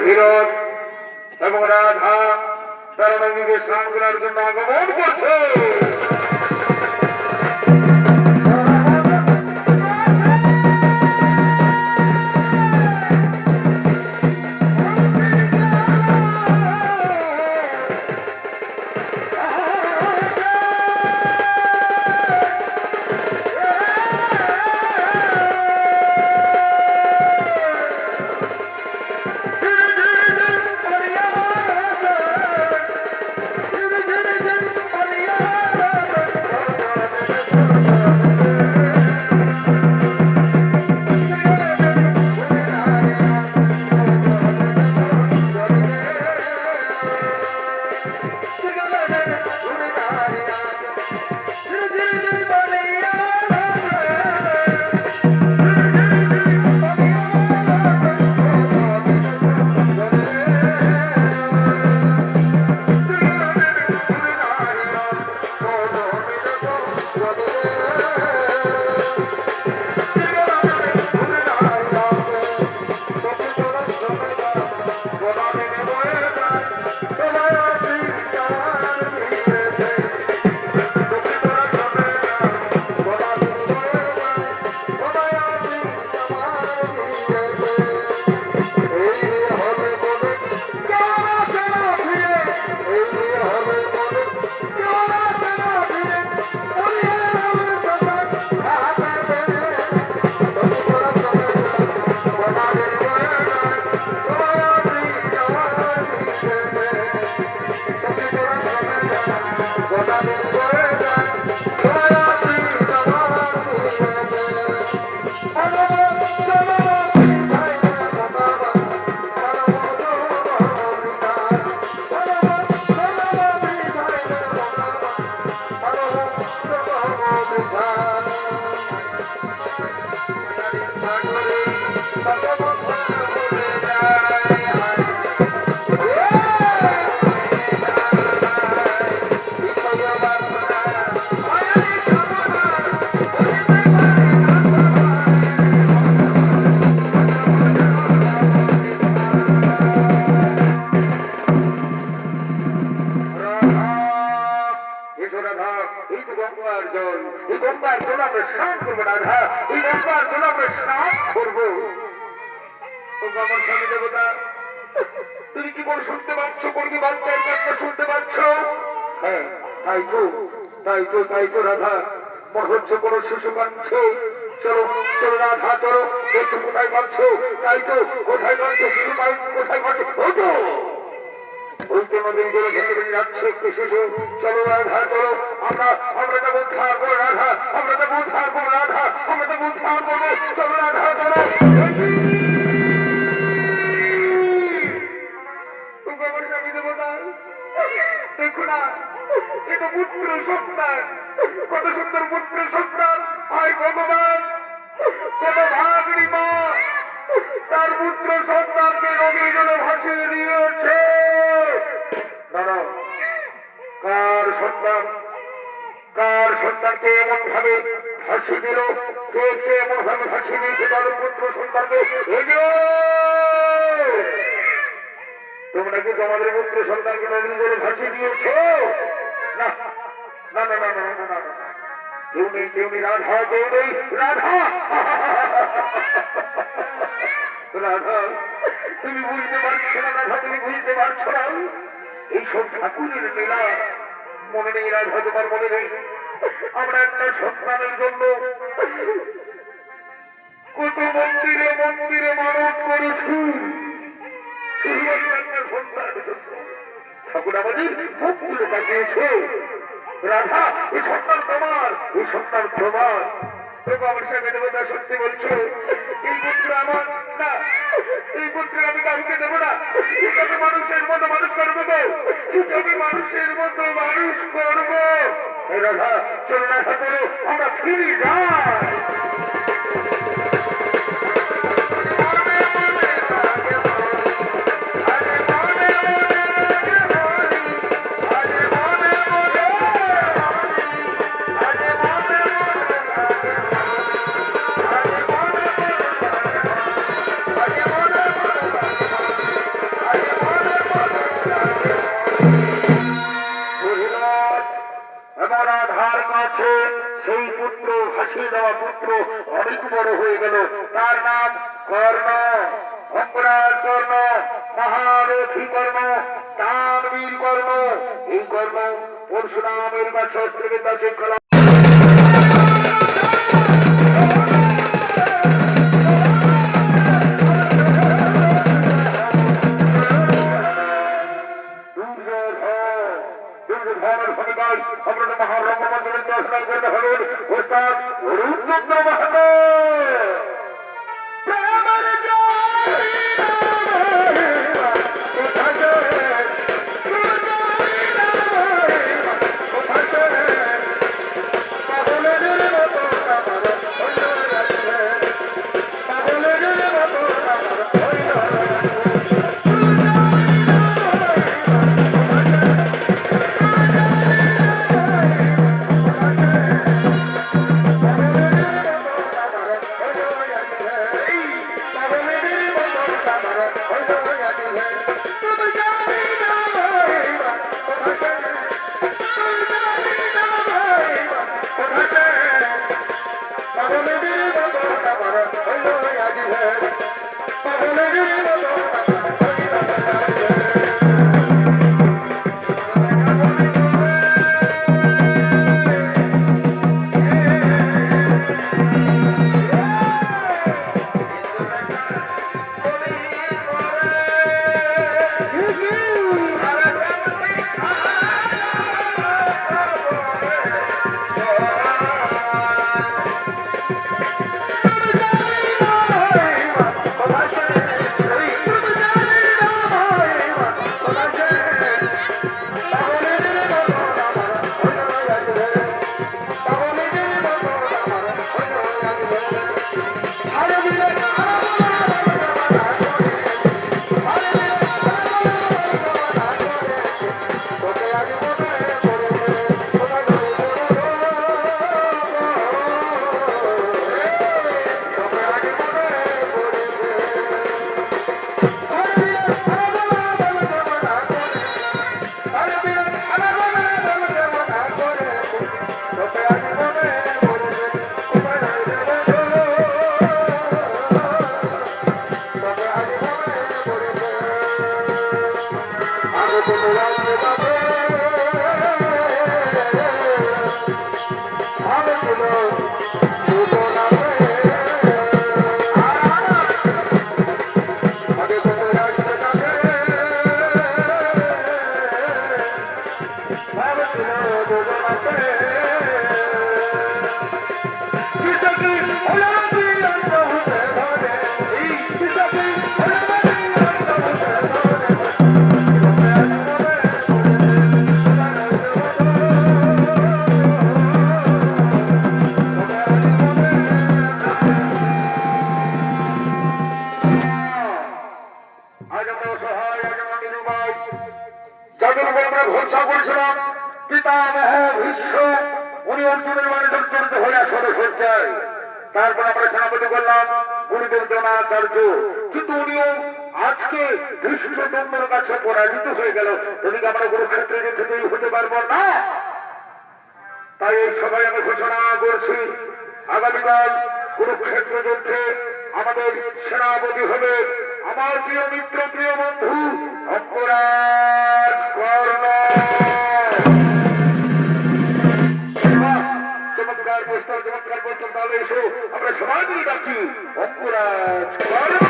ভগীরথ এবং রাধা তারা নদীকে স্নান করার জন্য আগমন করছে। তুমি কি বল শুনতে পাচ্ছ? করবি বাচ্চার কথা শুনতে পাচ্ছ? হ্যাঁ, তাই তো রাধা মনে হচ্ছে কোনো শিশু কাঁদছে। চলো চলো রাধা, চলো দেখছো কোথায় পাচ্ছ? তাই তো, কোথায় পাচ্ছ শিশু? কোথায় পাচ্ছ? ওই তো নদীর জলে ভেঙে ভেঙে যাচ্ছে একটু শিশু। চলো রাধা, চলো, আমরা তো উদ্ধার করবো রাধা, আমরা তো উদ্ধার করবো রাধা, আমরা তো উদ্ধার করবো। চলো রাধা, চলো। দেখো না, এটা পুত্র সন্তান, কত সুন্দর পুত্র সন্তান। হায় ভগবান, কত ভাগিনী মা তার পুত্র সন্তানকে নদীর জলে ভাসিয়ে দিয়েছে। কার সন্তানকে এমন ভাবে ভাসিয়ে দিল? কে এমন ভাবে ভাসিয়ে দিয়েছে তার পুত্র সন্তানকে? তোমরা কি তোমাদের পুত্র সন্তানকে নদীর জলে ভাসিয়ে দিয়েছ? না না না না না না, কেউ নেই রাধা, কেউ নেই রাধা। রাধা তুমি বুঝতে পারছো না, রাধা তুমি বুঝতে পারছো না। এইসব ঠাকুরের লীলা মনে নেই রাধা, তোমার মনে নেই? আমরা একটা সন্তানের জন্য কত মন্দিরে মন্দিরে মানত করেছি। ঠাকুর আমাদের মুক্তির কাটিয়েছে। রাধা, এই সন্তান তোমার, এই সন্তান তোমার। আমার সঙ্গে দেবতা সত্যি বলছো? এই পুত্র আমার না, এই পুত্র আমি কাউকে দেবো না। আমি মানুষের মতো মানুষ করবো, আমি মানুষের মতো মানুষ করবো। রাধা চলো, রাধা করো, আমরা ফিরি যাই। যেমন আধার কাছে সেই পুত্র ভাসিয়ে দেওয়া পুত্র অনেক বড় হয়ে গেল, তার নাম কর্ণ, অঙ্গরাজ কর্ণ, মহারথী কর্ণ, তানবীর কর্ণ। এই কর্ণ পরশুরামের কাছে অস্ত্রবিদ্যা শৃঙ্খলা মহারঙ্গমন্ত্রের দর্শন করতে হলেন ওস্তাদ রূপচন্দ্র মাহাতো। তারপর আমরা সেনাপতি করলাম গুরুদেব দ্রোণাচার্য, কিন্তু উনিও আজকে ভীষ্মদম্ভের কাছে পরাজিত হয়ে গেল। এদিকে আমরা কুরুক্ষেত্রে যেতেই হতে পারবো না। তাই এই সবাই আমি ঘোষণা করছি, আগামীকাল কুরুক্ষেত্র যুদ্ধে আমাদের সেনাপতি হবে আমার প্রিয় মিত্র, প্রিয় বন্ধু অঙ্গরাজ কর্ণ। চমৎকার প্রস্তাব, চমৎকার প্রস্তাব। তাহলে এসো আমরা সবাই মিলে ডাকি অঙ্গরাজ কর্ণ।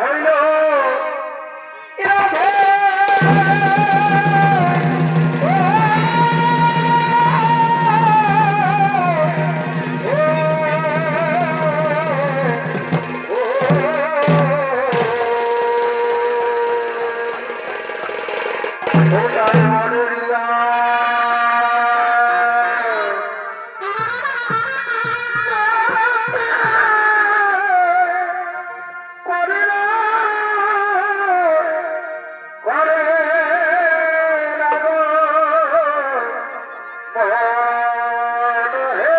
হইল ওটাই মনের করে না করে না গো মন হে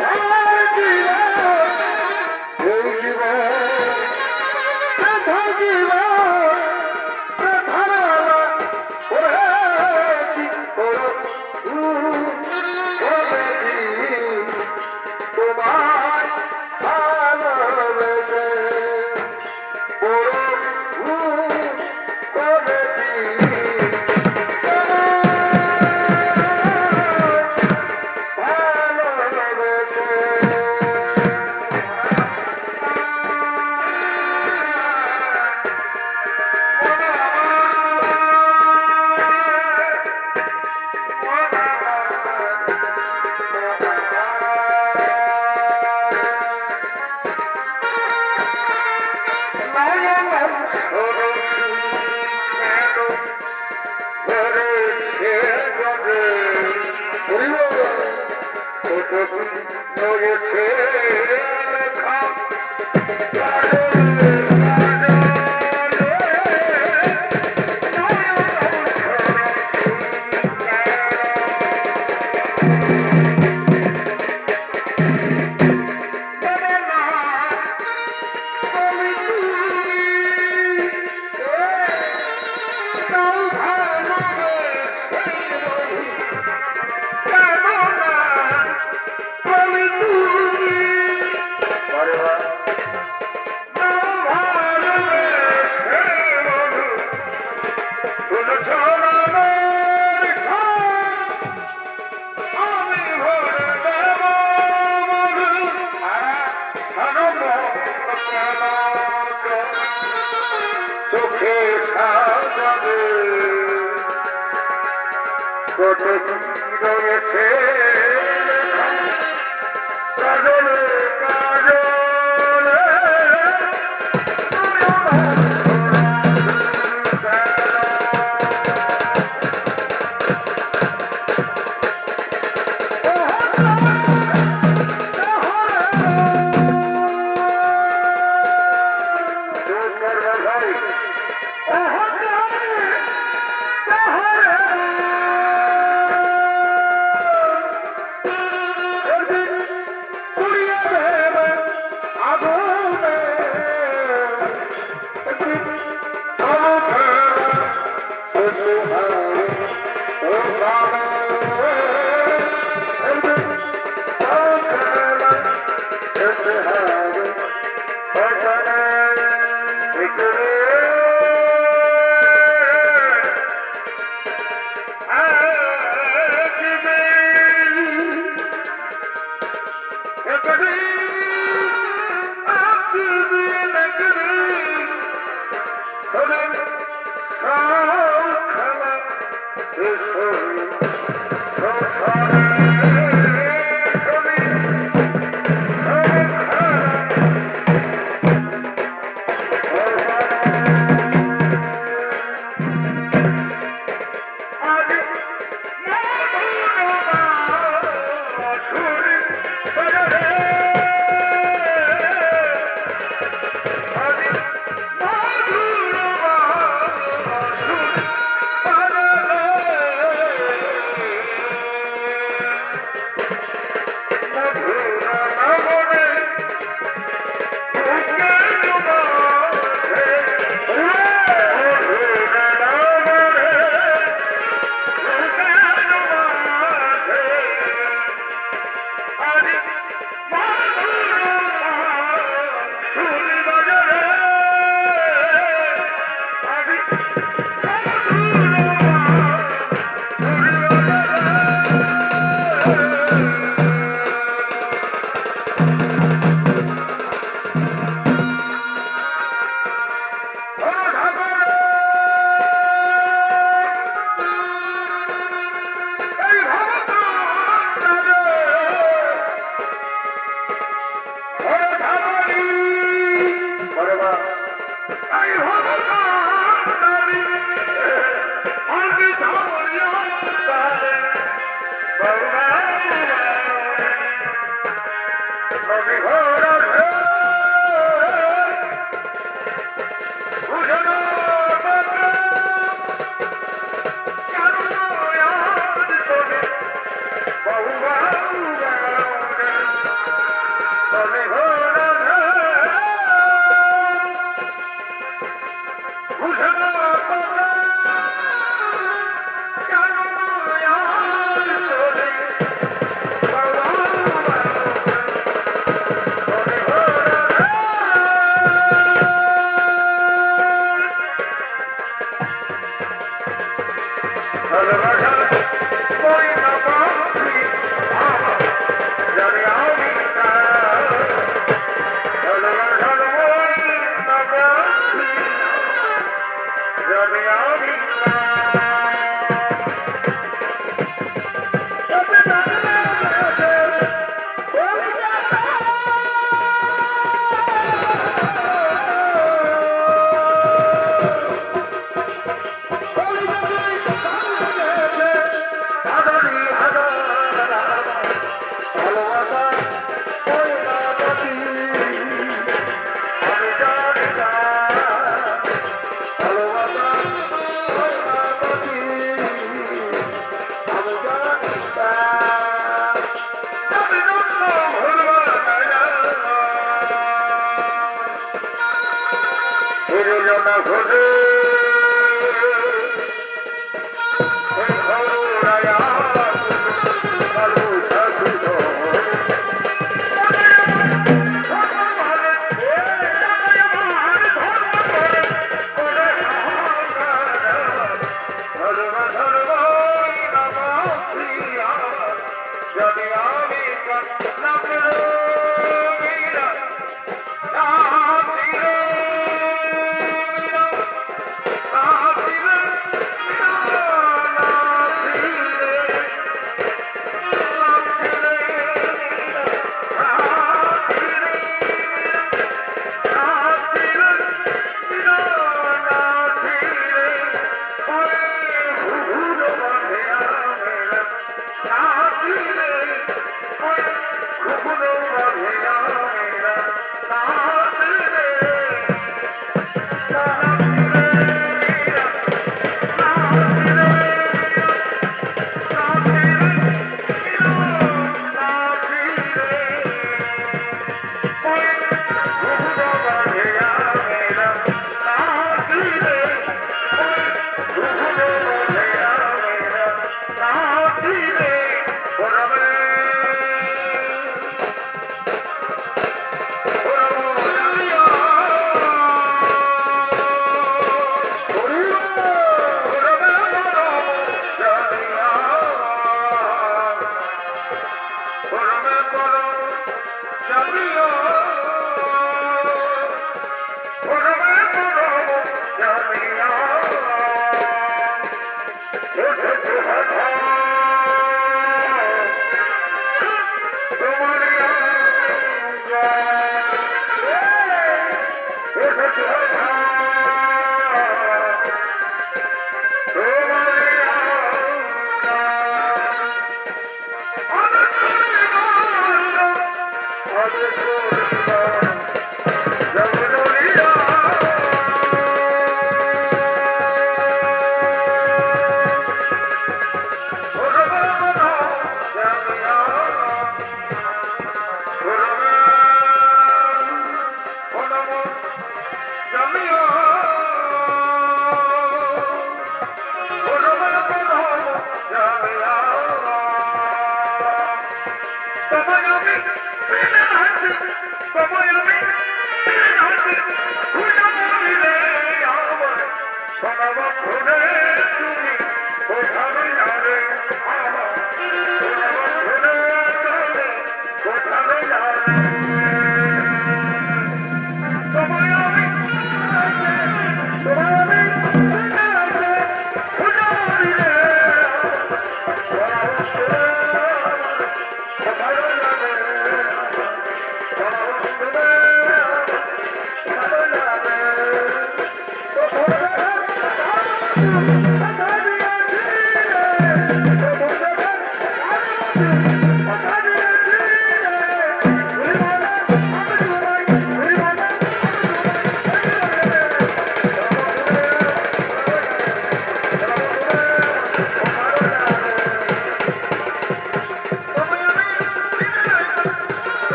সেনাপতি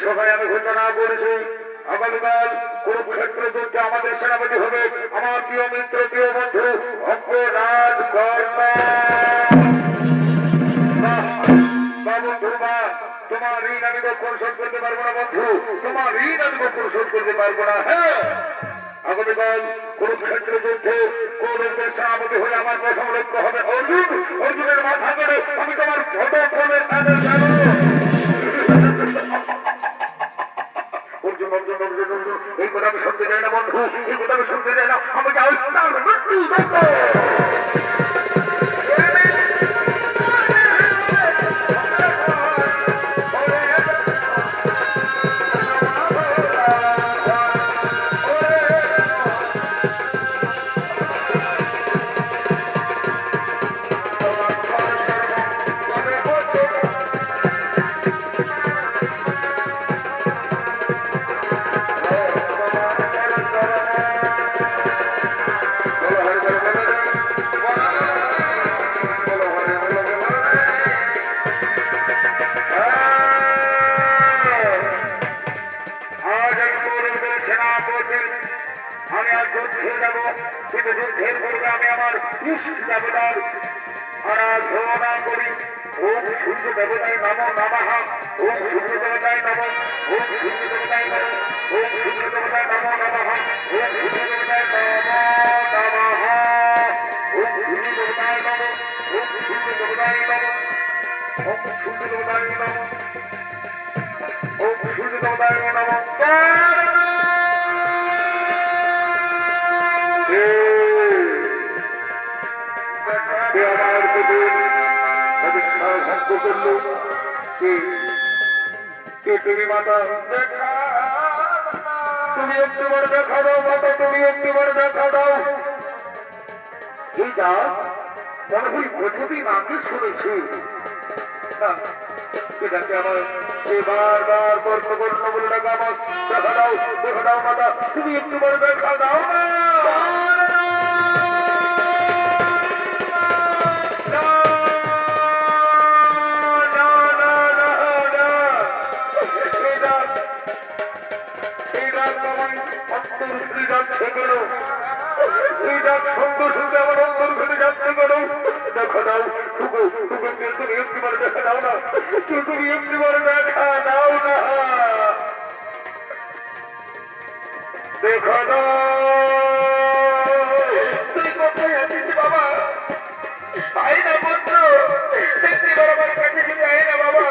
সভায় আমি ঘোষণা করেছি আগামীকাল কুরুক্ষেত্র যুদ্ধে আমাদের সেনাপতি হবে আমার প্রিয় মিত্র প্রিয় বন্ধু অঙ্গরাজ কর্মা। বন্ধু মা তোমার ঋণ আমি পরিশোধ করতে পারবো না বন্ধু, তোমার ঋণ আমি পরিশোধ করতে পারবো না। হ্যাঁ আগামীকাল কুরুক্ষেত্র যুদ্ধে কৌরবদের সেনাপতি হলে আমার প্রথম লক্ষ্য হবে অর্জুন। অর্জুনের মাথা করে আমি তোমার ছোট কথা শুনতে দেয় না, আমি যাই তার মৃত্যু দণ্ড। আমি আজ যুদ্ধে যাব, কিন্তু যুদ্ধের পূর্বে আমি আমার ইষ্ট দেবতার আরাধনা করি। ওম সূর্য দেবতায় নমো নমঃ, ওম সূর্য দেবতায় নমঃ, ওম সূর্য দেবতায় নমঃ, ওম সূর্য দেবতায় নমো নমঃ, ওম সূর্য দেবতায় নমো নমঃ, ওম সূর্য দেবতায় নমঃ, ওম সূর্য দেবতায় নমঃ, ওম সূর্য দেবতায় নমঃ, ওম সূর্য দেবতায় নমঃ। তুমি মাতা তুমি একটিবার দেখা দাও, মাতা তুমি একটিবার দেখা দাও। এই যা মনে হয় প্রতিদিন আগে শুনেছি না, এটাকে আমার বারবার বর্ণ বর্ণ বলে ডাকা, আমার দেখা দাও মাতা তুমি একটিবার দেখা দাও না। দেখা দাও তুমি একটিবার দেখা দাও না, তুমি একটিবার দেখা দাও না, দেখা দাও। তুই কোথায় আছিস বাবা? আয় না পুত্র, একটিবার আমার কাছে যদি আয় না বাবা।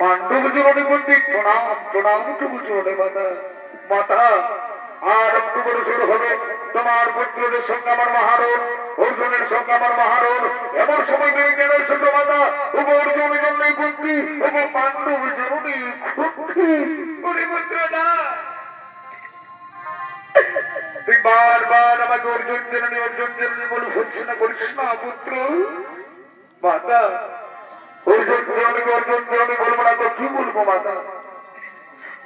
পাণ্ডব জননী কর্তৃক প্রণাম প্রণাম জননী মাতা। মাতা আর একটু বড় শুরু হবে, তোমার পুত্রদের সঙ্গে আমার মহারণ, অর্জুনের সঙ্গে আমার মহারণ। এমন সময় তুমি কেন ছোট মাতা? ওগো অর্জুন জন্যই কর্তৃ, ওগো পাণ্ডব জননী কর্তৃ। পুত্র না, তুই বারবার আমাকে অর্জুন জননী বলে ভর্সনা করিস না পুত্র। মাতা অর্জুন জননী বলবো না তো কি বলবো মাতা?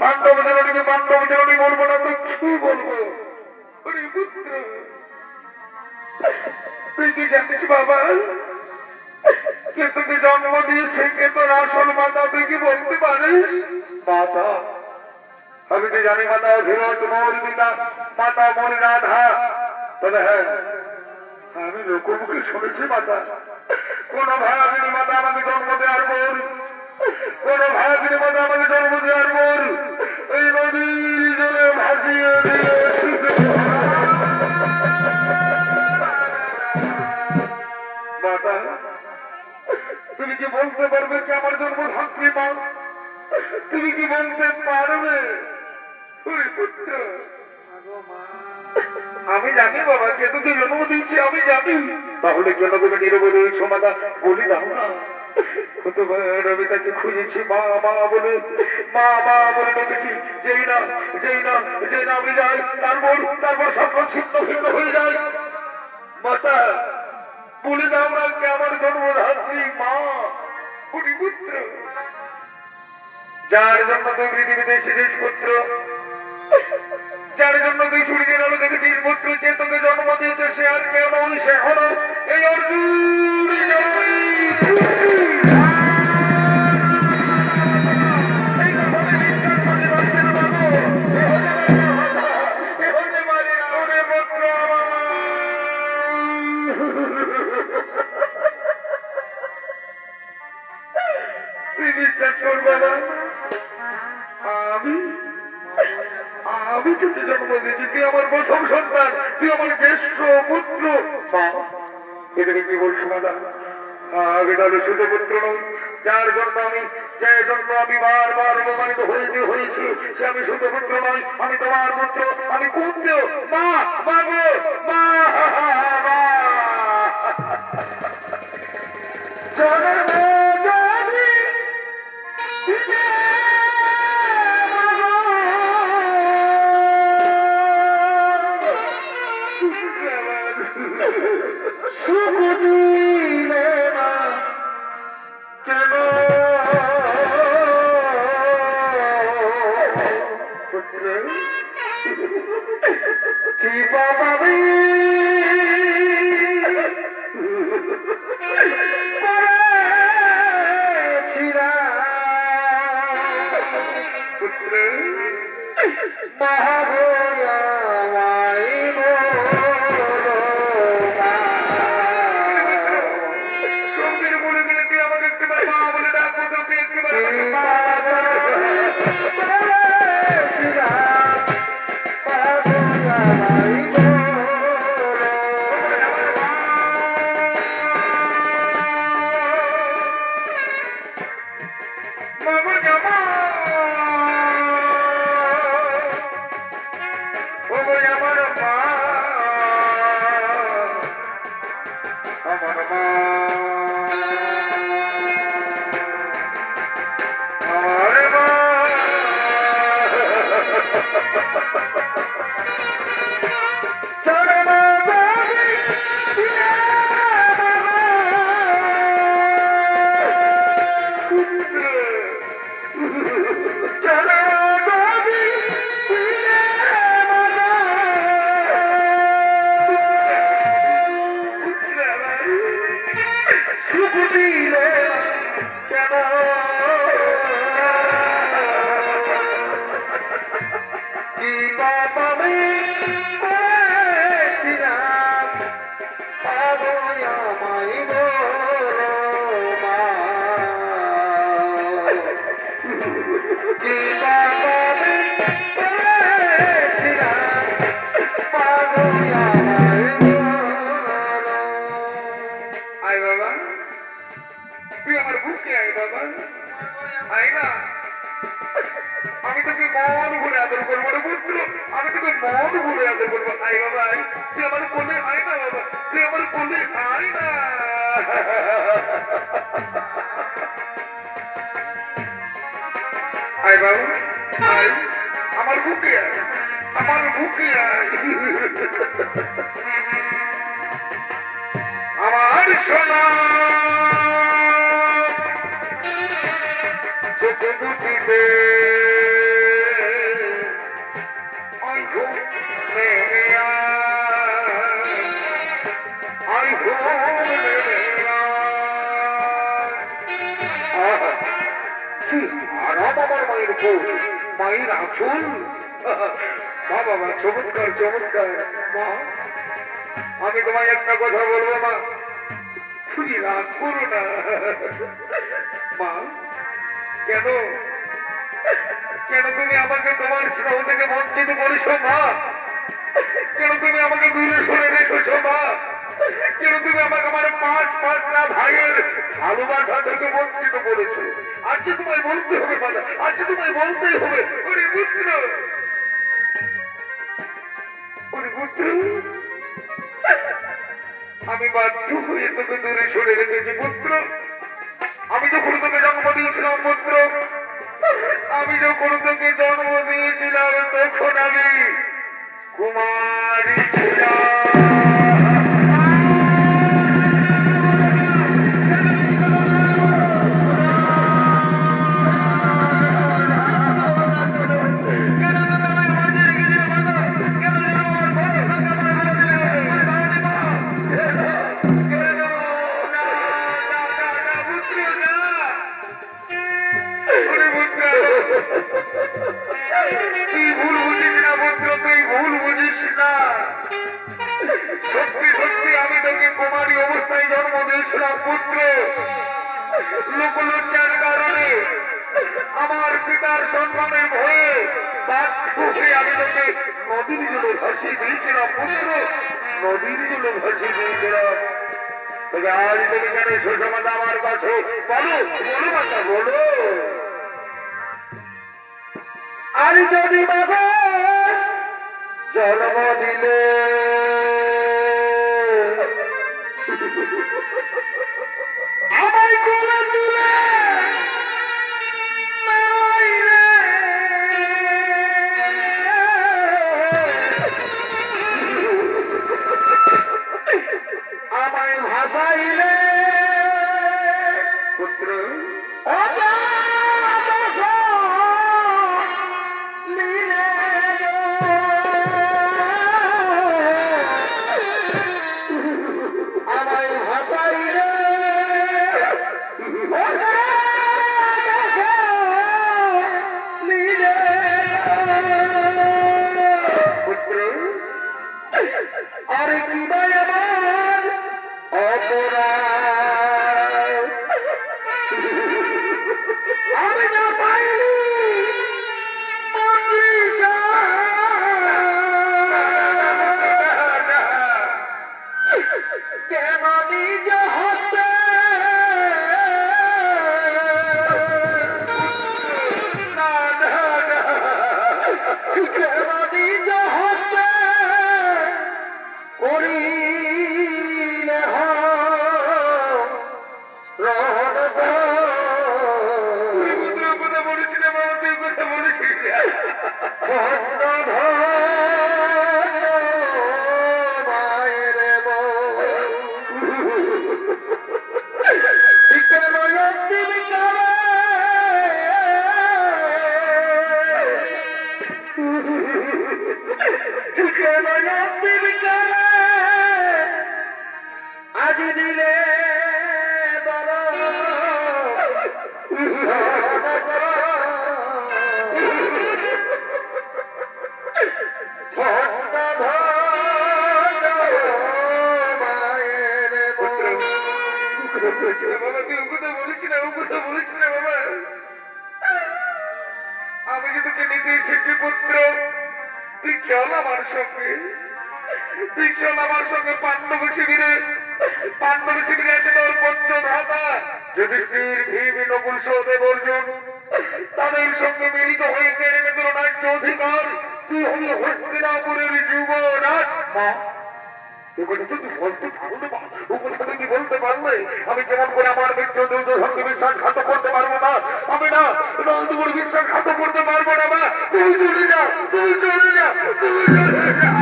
পাণ্ডব জননী বলবো না তো কি বলবো? পুত্র তুই কি জানিস বাবা, কে তোকে জন্ম দিয়েছে, কে তোর আসল মাতা, তুই কি বলতে পারিস? মাতা আমি তো জানি মাতা অধীরথ মোর পিতা, মাতা মোর রাধা। তবে হ্যাঁ, আমি লোকমুখে শুনেছি মাতা কোন ভায়াবিনী মাতা আমাকে জন্ম দেওয়ার পর, কোন ভায়াবিনী মাতা আমাকে জন্ম দেওয়ার পর এই নদীর জলে ভাসিয়ে দিয়ে। মাতা তুমি কি বলতে পারবে কি আমার জন্মধাত্রী মা? তুমি কি বলতে পারবে? পুত্র আমি জানি বাবা কে তোকে জন্ম দিয়েছি, আমি জানি। তাহলে কেন তুমি নীরবে রয়েছো মাতা? বলি দাও না। আমি তাকে খুঁজেছি মা মা বলে, মা মা বলে ডেকেছি। যেই না আমি যাই, তারপর স্বপ্ন ছিন্ন ভিন্ন হয়ে যায়। মাতা বলে দাও না কে আমার জন্মধাত্রী মা? পুত্র যার জন্য তুই পৃথিবীতে এসেছিস পুত্র, যার জন্য তুই সূর্যের আলো দেখেছিস পুত্র, যে তোকে জন্ম দিয়েছে সে আর কেউ নয়, সে হলো এই অর্জুন। আমি তোকে জন্ম দিয়েছি, তুই আমার প্রথম সন্তান, তুই আমার জ্যেষ্ঠ পুত্র। মা, এটাকে কি বলছো দাদা? আমি তাহলে শুধু পুত্র নই, যার জন্য আমি বারবার অপমানিত হয়েছি, সে আমি শুধু পুত্র নই, আমি তোমার পুত্র, আমি কুন্দ। মা, মা গো, মা, মা। কি বাবা আমি তোকে মন ভরে আদর করবো রে পুত্র, আমি তোকে মন ভরে আদর করবো। আয় বাবা, তুই আমার কোলে আয় না বাবা, তুই আমার কোলে আয় না। আয় বাবা, আয় আমার বুকে আয়, আমার বুকে আয়। আমার সোনা চোখে দুটিতে আমার মায়ের বউ, মায়ের আঁচল। মা বাবা, চমৎকার চমৎকার। মা, আমি তোমায় একটা কথা বলবো মা, তুমি রাগ করো না। মা, কেন কেন তুমি আমাকে তোমার স্নেহ থেকে বঞ্চিত করেছো মা? কেন তুমি আমাকে দূরে সরে রেখেছো মা? কেন তুমি আমাকে আমার পাঁচটা ভাইয়ের ভালোবাসা থেকে বঞ্চিত করেছো? আজকে তোমায় বলতে হবে বাবা, আজকে তোমায় বলতেই হবে। ওরে পুত্র, ওরে পুত্র, আমি বাধ্য হয়ে তোকে দূরে সরে রেখেছি পুত্র। আমি যখন তোকে জন্ম দিয়েছিলাম পুত্র, আমি যখন তোকে জন্ম দিয়েছিলাম তখন আমি কুমারী ছিলাম। তুই ভুল বুঝিস না পুত্র, তুই ভুল বুঝিস না। সত্যি সত্যি আমি তোকে কুমারী অবস্থায় জন্ম দিয়েছিলাম পুত্র। লোকলজ্জার কারণে, আমার পিতার সম্মানের ভয়ে বাধ্য হয়ে আমি তোকে নদীর জলে ভাসিয়ে দিয়েছিলাম পুত্র, নদীর জলে ভাসিয়ে দিয়েছিলাম। তবে আজ তুমি কেন এসেছো মাতা আমার কাছে? বলো বলো মাতা বলো। আর যদি বাবা জন্ম দিলে আমায় কোলে দিলে আমায় ভাসাইলে পুত্র আমায় ভাসাইলে পুত্র আরে কি ভাই আমার অপরাধ আমি না পাইনি কেন নিজ হস্তে কেন নিজ হস্তে করিলে আজ দিলে আমি যদি নিতে এসেছি পুত্র, তুই চল আমার সঙ্গে, তুই চল আমার সঙ্গে পাণ্ডব শিবিরে। পাণ্ডব শিবিরে আছে তোর পঞ্চভ্রাতা যুধিষ্ঠির, ভীম, নকুল, সহদেব, অর্জুন। তাদের সঙ্গে মিলিত হয়ে কেড়ে তোর রাজ্য অধিকার। তুই হলি হস্তিনাপুরের যুবরাজ। মা বলতে পারলে আমি কেমন করে আমার মিত্র দুর্যোধনকে বিশ্বাসঘাত করতে পারবো না? আমি না তোমার বিশ্বাসঘাত করতে পারবো না। মা তুমি চলে যাও, তুমি চলে যাও, তুমি চলে যাও।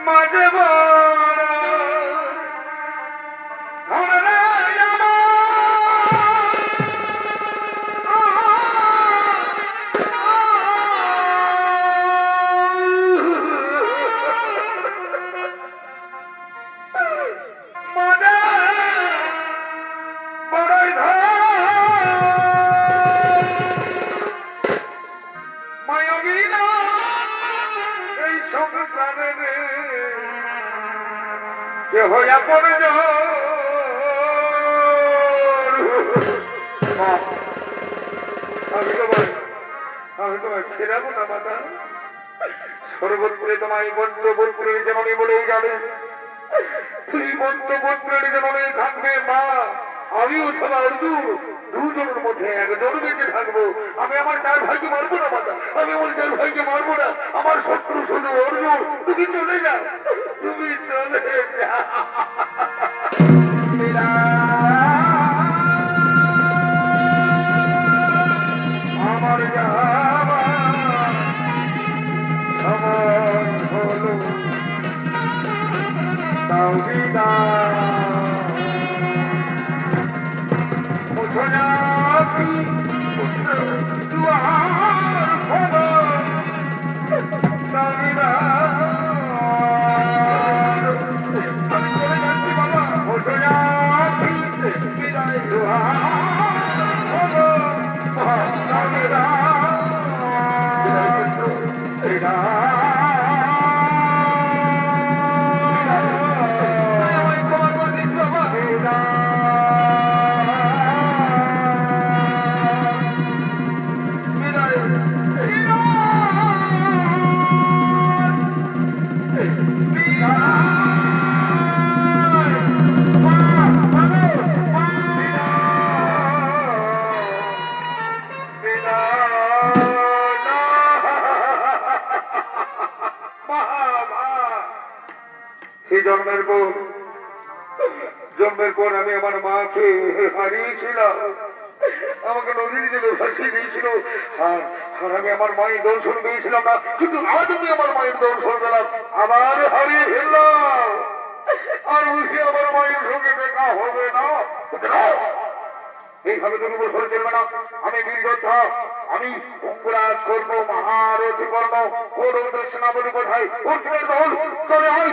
মাঝে হইয়া পড়ে আমি তোমায় ছেড়াবো না মাতা। সর্বত্রে তোমায় বন্ধুপুরের যেমনই বলেই যাবে, তুই বন্ধুপুরের যেমনই থাকবে মা। আমিও সবা অর্জুন, দুজনের মধ্যে একজন বেঁচে থাকবো। আমি আমার চার ভাইকে মারবো না মাতা, আমি আমার চার ভাইকে মারবো না। আমার শত্রু শুধু অর্জুন। তুমি চলে যাও, তুমি চলে যাও। আমার আমার হলো তাওবিদা মুঝনাকি দুয়ার হলো তাওবিদা। আমি চলে যাচ্ছি বাবা, মুঝনা সেই জন্মের পর আমি আমার মাকে হারিয়েছিলাম, আমাকে নদীর জলে ভাসিয়ে দিয়েছিল, আর আমি আমার মায়ের দর্শন পেয়েছিলাম না, কিন্তু আজ আমি আমার মায়ের দর্শন পেলাম, আবার হারিয়ে ফেললাম, আর বুঝি আমার মায়ের সঙ্গে দেখা হবে না। এইভাবে তুমি বছর চলবে না। আমি বীরযোদ্ধা, আমি অঙ্গরাজ করব, মহারথী করব, কোন সেনাপতি কোথায় অর্জুনের দল চলে আয়।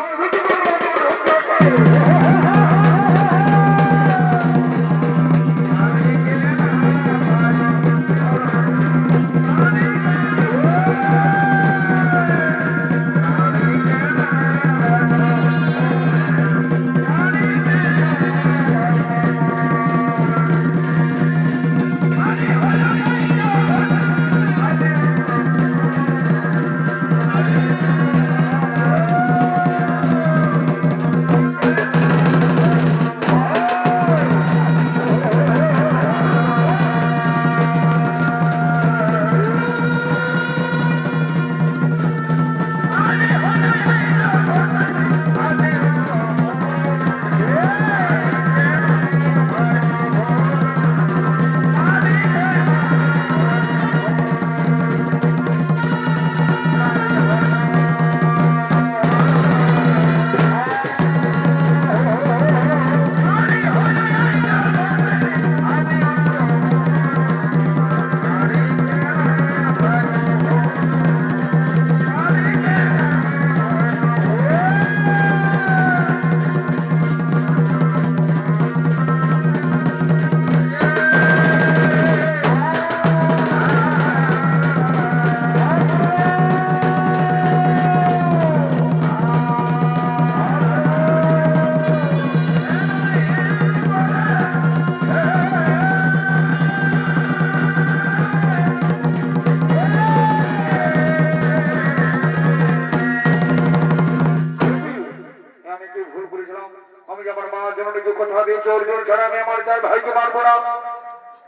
অর্জুন ছাড়া আমি আমার চার ভাইকে মারবো না।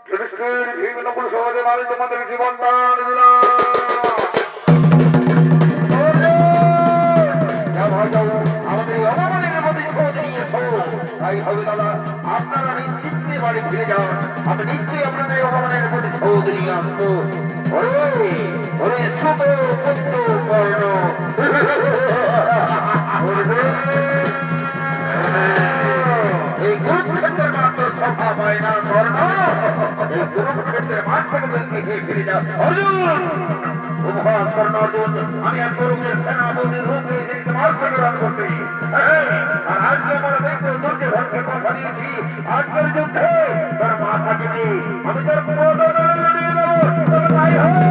যুধিষ্ঠির বিভিন্ন সহজে আমি তোমাদের জীবন দান দিলাম। আমাদের অপমানের প্রতিশোধ নিয়েছ, তাই হবে দাদা আপনারা নিশ্চিন্তে বাড়ি ফিরে যান। আমি নিশ্চয়ই আপনাদের অপমানের প্রতিশোধ নিয়ে আসবো। সুত পুত্র কর্ণ এই কুরুক্ষেত্রের মাত্র সভা পায় না কর্ণ, এই কুরুক্ষেত্রের মাঠ থেকে ফিরে যাও অর্জুন। উপহাস কর্ণ অর্জুন, আমি আজ গৌরবের সেনাপতি রূপে তোমার প্রতিরোধ করতে, আর আজকে আমার দেখবো দুর্যোধনকে কথা দিয়েছি আজকের যুদ্ধে তোর মাথা কেটে আমি তোর লড়িয়ে দেবো, তবে তাই হয়।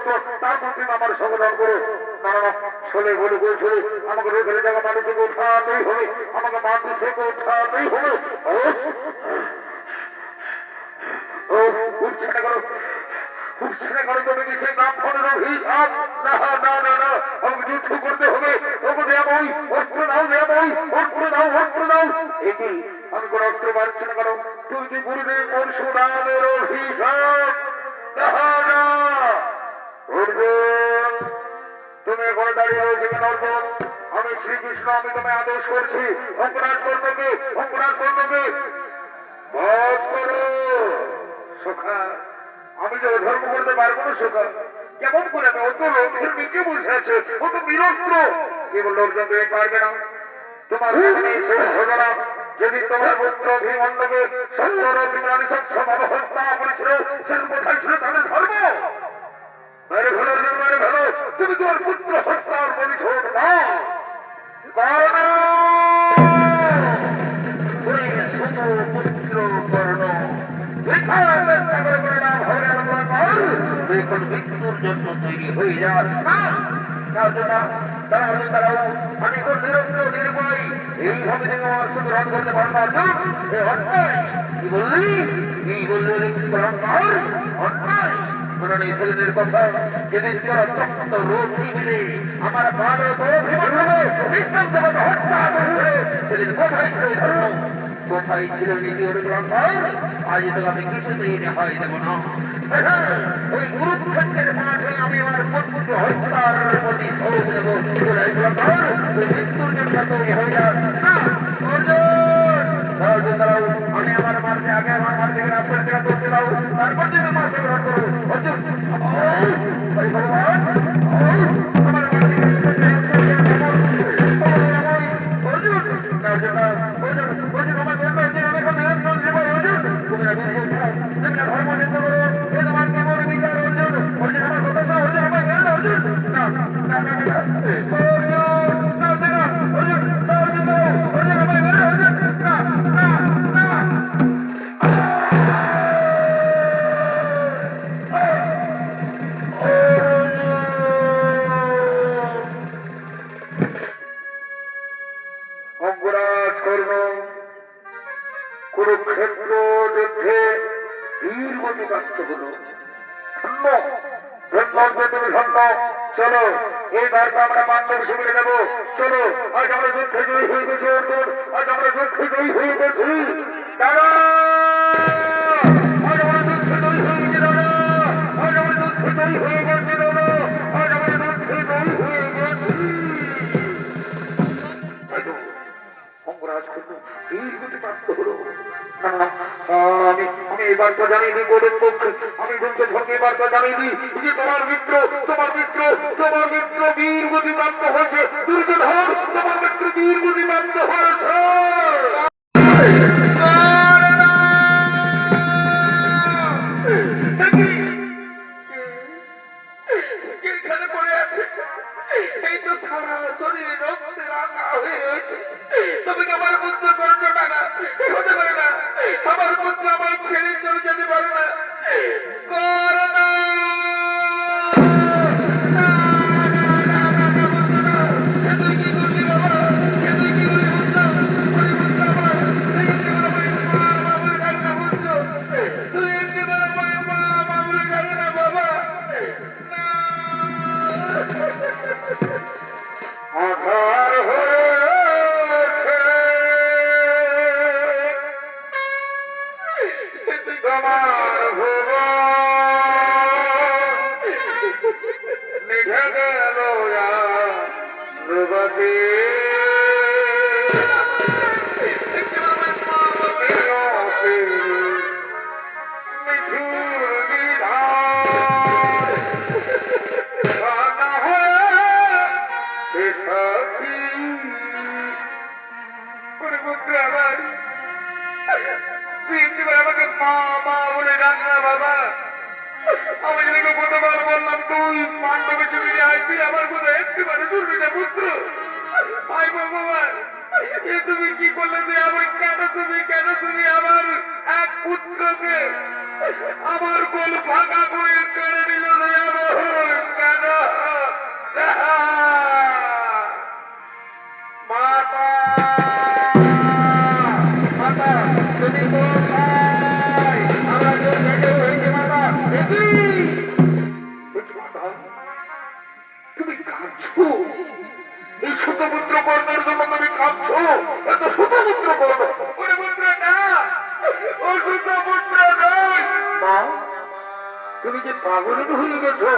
মতো তারপর তুমি আমার সংগ্রহ করো। না না শোনে বলে বলছো আমাকে রোগের জায়গা মাটি থেকে উঠাতেই হবে, আমাকে মাটি থেকে উঠাতেই হবে। ও উঠছে না করো, উঠছে না করো, তুমি কি সেই ব্রাহ্মণের অভিশাপ? না না না না, আমাকে যুদ্ধ করতে হবে। ওকে দেয়া বই, অস্ত্র দাও, দেয়া বই, অস্ত্র দাও, অস্ত্র দাও। এটি আমি কোনো অস্ত্র পাচ্ছি না করো, তুমি কি গুরুদেব পরশুরামের অভিশাপ? না না অর্জুন, তুমি এখানে দাঁড়িয়ে রয়েছে কেন অর্জুন? আমি শ্রীকৃষ্ণ, আমি তোমায় আদেশ করছি, অঙ্করাজ কর্মকে, অঙ্করাজ কর্মকে বধ করো। সখা, আমি যে ধর্ম করতে পারবো না সখা। কেমন করে? ও তো লোকের নিচে বসে আছে, ও তো বীরস্ত্র। কি বললো অর্জুন, তুমি পারবে না? তোমার ঘটনা যেদিন তোমার পুত্র অভিমন্যকে সত্তর অভিমানী সক্ষম হত্যা করেছিল, সেদিন কোথায় ছিল তাদের ধর্ম? মেরে ফেলো, মেরে ফেলো, তুমি তোমার পুত্র হত্যার পরিশোধ না করো না। পুত্র কর্ণ মৃত্যুর জন্য তৈরি হয়ে যান। এইভাবে তুমি আমার সঙ্গে রণ করতে পারবো না। কি বললি? কি বললি? ছেলেদের কথা যেদিন তোরা চক্র রোধী মিলে আমার ভারত হত্যা করছে, সেদিন কোথায় ছিল ধর্ম? কোথায় ছিল নীতির গ্রন্থর? আজ তো আমি কিছুতেই রেহাই দেব না। ওই গুরুক্ষেত্রের মাঠে আমি আমার পুত্র হত্যার প্রতি শোধ দেব। মৃত্যুর জন্য তৈরি হয়ে যান। আমি আমার মাঠে আগে আমার মাঠ থেকে আপনার জায়গা করতে দাও, তারপর তুমি মাসে গ্রহণ করো। অর্জুন ভগবান আমার মাঠ থেকে কুরুক্ষেত্র যুদ্ধে বীর গতিপ্রাপ্ত হল। চলো এই বার্তা আমরা পাণ্ডব শিবিরে নেবো। চলো, আজ আমরা যুদ্ধে জয়ী হয়ে গেছি অর্জুন, আজ আমরা যুদ্ধে জয়ী হয়ে গেছি দাদা, আজ আমরা যুদ্ধে জয়ী হয়ে গেছি দাদা, আজ আমরা যুদ্ধে জয়ী হয়ে গেছি দাদা, আজ আমরা যুদ্ধে জয়ী হয়ে গেছি। অঙ্গরাজ বীর গতিপ্রাপ্ত হলো। আমি এই বার্তা জানিয়ে দিই গোদের পক্ষে, আমি বলতে ধর্মে বার্তা জানিয়ে দিই যে তোমার মিত্র বীর গতিপ্রাপ্ত হয়েছে। দুর্যোধন, তোমার মিত্র বীর গতিপ্রাপ্ত হয়েছে। এখানে পড়ে আছে, এই তো সারা শরীরে রক্তে রাঙা হয়ে রয়েছে। তুমি কি আমার পুত্র করছো টাকা? হতে পারে না, আমার পুত্র আমার ছেড়ে চলে যেতে পারে না। করো না, তুই কি করলি বাবা? তুই কি করলি পুত্র? তুই একেবারে মা বলে ডাকে না বাবা। আধার হয়েছে তোমার ভুবন, নিভে গেল যুবতী মিঠুর বিধান সাথী পুত্র আমার, তুই আমাকে মা বলে ডাক না বাবা। আমি যদি কতবার বললাম তুই পাণ্ডবের জমিনে আসবি, আমার কোনো একটিবারে শুনবি না পুত্র। ভাই ভগবান, এ তুমি কি করলে? কেন তুমি আমার এক পুত্রকে আমার কোল ফাঁকা করে কেড়ে নিল? তুমি কাঁদছো? এই শতপুত্র কর্মের জন্য তুমি কাঁদছো? এত শতপুত্র কর্ম? ওরে পুত্র না, ও শতপুত্র নয়। মা, তুমি যে পাগলিত হয়ে গেছো।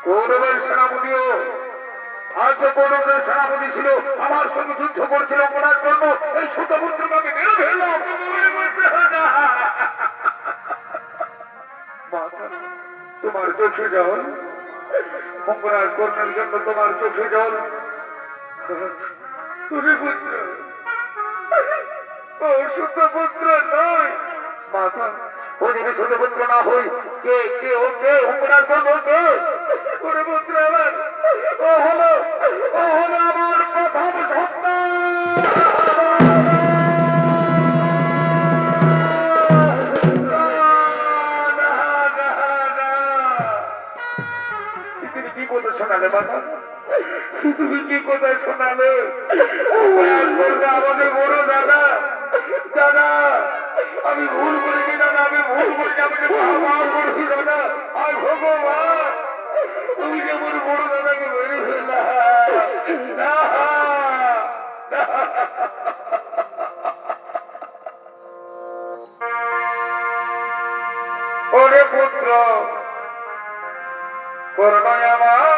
কৌরবের সেনাপতিও আজ কৌরবের সেনাপতি ছিল, আমার সঙ্গে যুদ্ধ করছিল ওনার জন্য এই শতপুত্রকে আমি মেরে ফেললাম। তোমার চোখে জল, মঙ্গলার কর্ণের জন্য তোমার চোখে জল। ও শতপুত্র নয় মাতা, ও যদি শতপুত্র না হই, কে কে ও কে মঙ্গলার কর্ণ কে? ওরে পুত্র আমার, ও হলো আমার প্রথম শোনালে মাতা, তুমি কি কোথায় শোনালে? আমাদের বড় দাদা, দাদা আমি ভুল করেছি দাদা, আমি ভুল করেছি, আমাকে মাফ করেছি দাদা। আর ভগবান, তুমি যে আমার বড় দাদাকে মেরে ফেললা। ওরে পুত্র করুণায় আমার,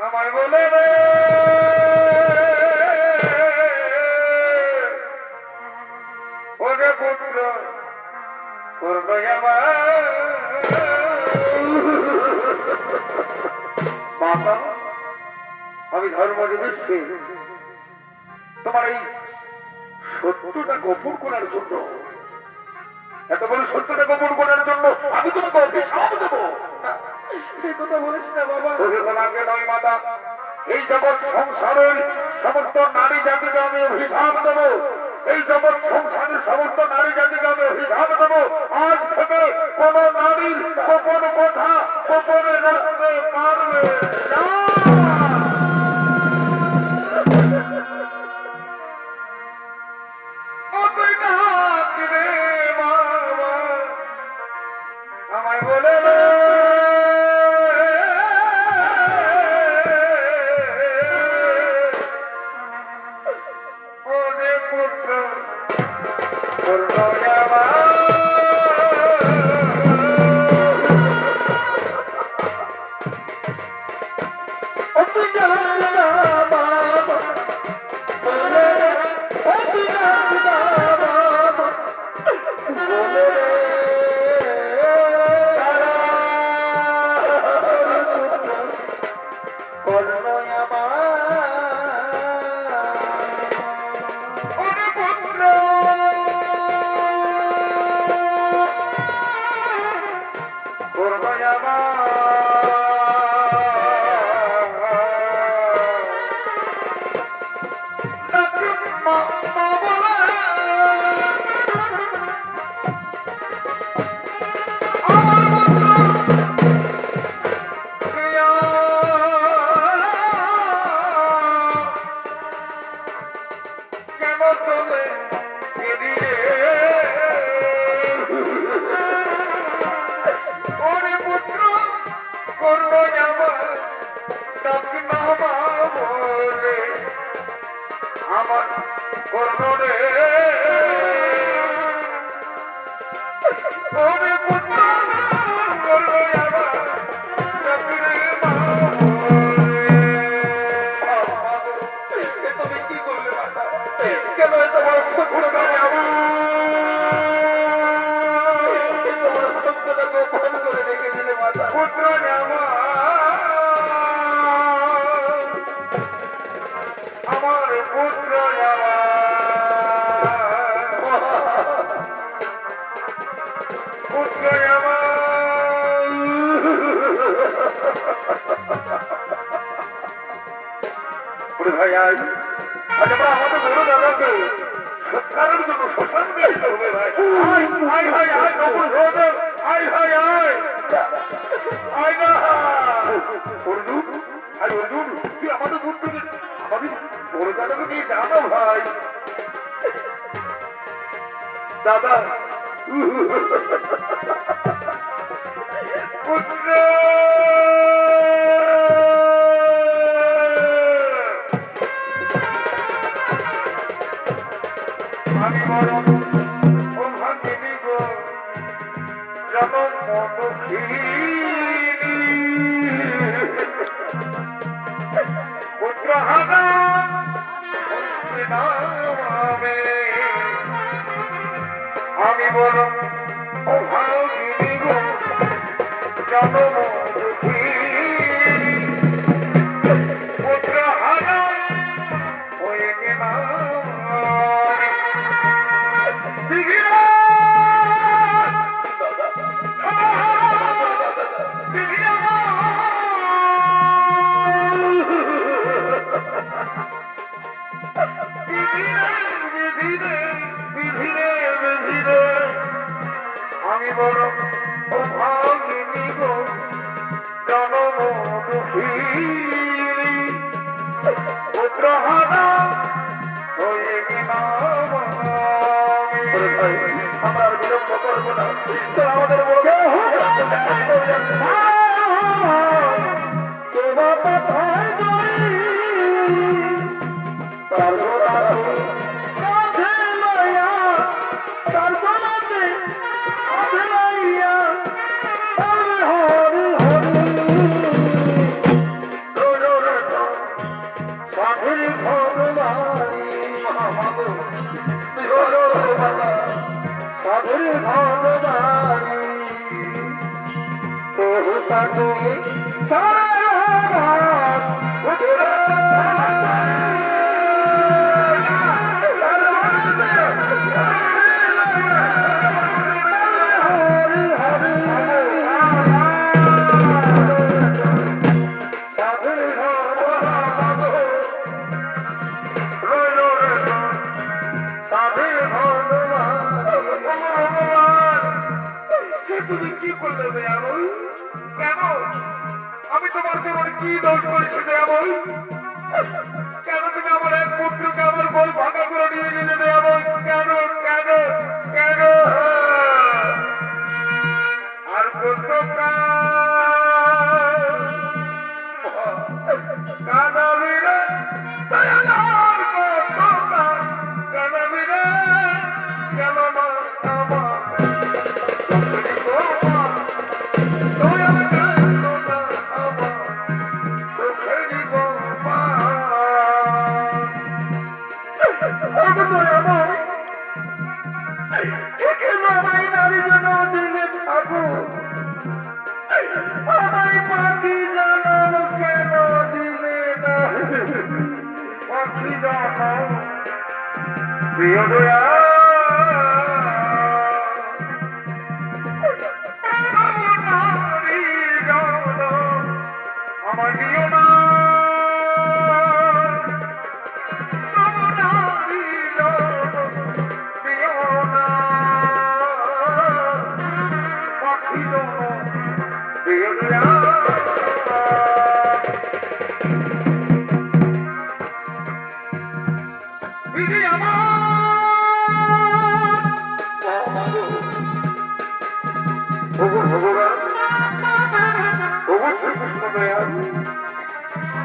আমায় বলে রে ওরে পুত্র করুণায় আমার। মাতা, আমি ধর্ম দিচ্ছি তোমার এই সত্যটা গোপন করার জন্য, এত বড় সত্যটা গোপন করার জন্য আমি তোমাকে অভিশাপ দেবো। এই কথা বলিস না বাবা। তোমাকে নয় মাতা, এই জগৎ সংসারের সমস্ত নারী জাতিকে আমি অভিশাপ দেবো। এই জগৎ সংসারের সমস্ত নারী জাতিকে আমি অভিশাপ দেবো। আজ থেকে কোন নারীর গোপন কথা গোপনে রাখতে পারবে না। আমায় বলে ওরে পুত্র করুণায় আমার। আমার করুণে ওরে পুত্র করুণে আমার তুমি কি করলে মাতা? কেন এত বড় ঘুরে গেলে আমার সত্যটাকে ফোন করে রেখে দিলে মাতা? পুত্র আমার পুত্র পুত্র ভাই আজ আমরা আমাদের বড় দাদাকে সৎকারের জন্য শ্মশান দিয়ে হবে ভাই। আয় আয় আয় আয় নকুল সহদেব, আয় আয় আয় আয় না অর্জুন, আয় অর্জুন, তুই আমাদের দূর থেকে আমাদের ওটা তুমি কি জানো ভাই দাদা পুত্র আমি বড় ও ভাগিনী গো জনম পুত্র হানা আমি বড় ও ভাগিনী গো জনম পুত্র হানা হয়ে গেলাম আমি বড় ও ভাগিনী গো জনম দুঃখী পুত্র হানা হয়ে গেলাম আমরা বিলম্ব করবো না আমাদের সাধুর ভগবানী প্রভু তাকে তুমি কি করলে দয়াবল কেন আমি তোমার কেমন কি দোষ করেছি দয়াবল কেন তুমি আমার এক পুত্রকে আমার বল ভাঙা করে নিয়ে গেলে দয়াবল কেন কেন কেন আর পুত্র কানাবিরে দয়ালার কানাবিরে কেন না প্রিয় দয়া আমার নিয় না প্রিয় দয়া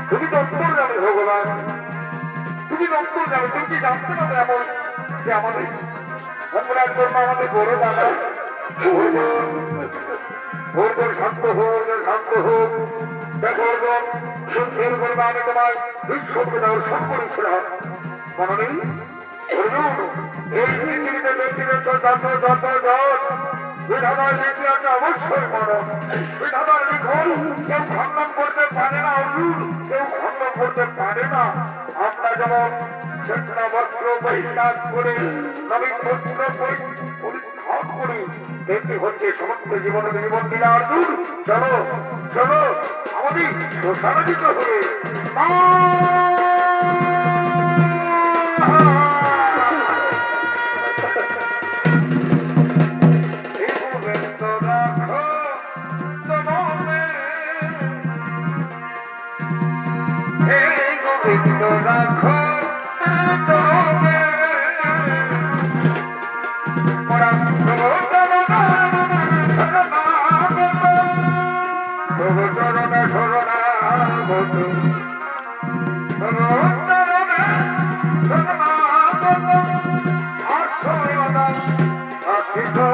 তুমি দপ্তর যাবে ভগবান তুমি দপ্তর যাবে তুমি কি জানতে পারবে এমন যে আমাদের অপরাধ কর্ম আমাদের বড় দাদা ভোর শান্ত হোক শান্ত হোক দেখো সুন্দর করবে আমি তোমার বিশ্বকে দর্শন করেছিলাম মনে নেই এই পৃথিবীতে ব্যক্তিগত যত যত যত বিধাতার নীতি আছে অবশ্যই মরণ বিধাতার লিখন কেউ খণ্ডন করতে পারে না অর্জুন কেউ খণ্ডন করতে পারে না আমরা যেমন চেতনা বস্ত্র পরিত্যাগ করে নবীন বস্ত্র পরিধান করে তেমনি হচ্ছে সমস্ত জীবনে জীবন দিলে অর্জুন চলো চলো আমাদের প্রসারিত হয়ে রাখো কিন্তু